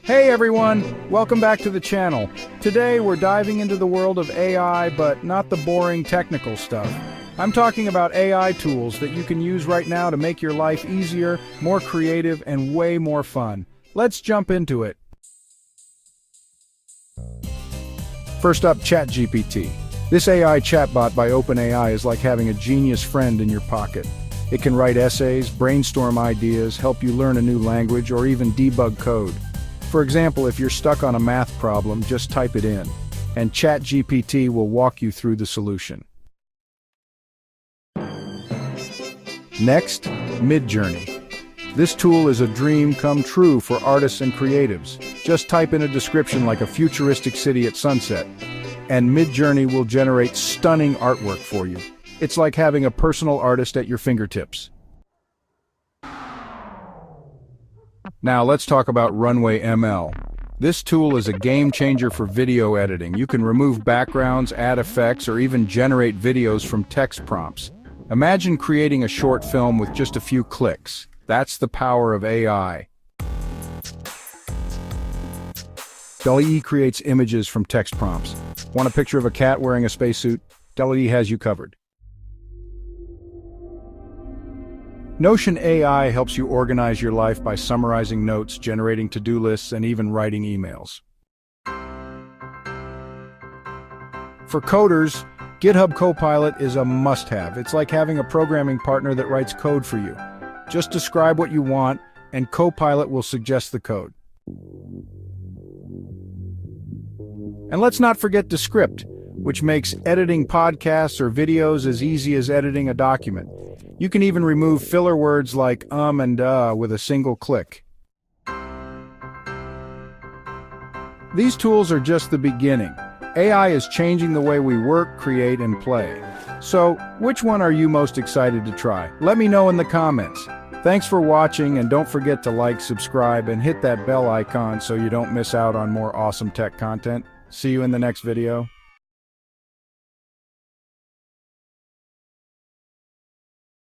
Hey everyone, welcome back to the channel. Today we're diving into the world of AI, but not the boring technical stuff. I'm talking about AI tools that you can use right now to make your life easier, more creative, and way more fun. Let's jump into it. First up, ChatGPT. This AI chatbot by OpenAI is like having a genius friend in your pocket. It can write essays, brainstorm ideas, help you learn a new language, or even debug code. For example, if you're stuck on a math problem, just type it in, and ChatGPT will walk you through the solution. Next, MidJourney. This tool is a dream come true for artists and creatives. Just type in a description like a futuristic city at sunset, and MidJourney will generate stunning artwork for you. It's like having a personal artist at your fingertips. Now let's talk about Runway ML. This tool is a game changer for video editing. You can remove backgrounds, add effects, or even generate videos from text prompts. Imagine creating a short film with just a few clicks. That's the power of AI. DALL-E creates images from text prompts. Want a picture of a cat wearing a spacesuit? DALL-E has you covered. Notion AI helps you organize your life by summarizing notes, generating to-do lists, and even writing emails. For coders, GitHub Copilot is a must-have. It's like having a programming partner that writes code for you. Just describe what you want, and Copilot will suggest the code. And let's not forget Descript, which makes editing podcasts or videos as easy as editing a document. You can even remove filler words like and with a single click. These tools are just the beginning. AI is changing the way we work, create, and play. So, which one are you most excited to try? Let me know in the comments. Thanks for watching, and don't forget to like, subscribe, and hit that bell icon so you don't miss out on more awesome tech content. See you in the next video.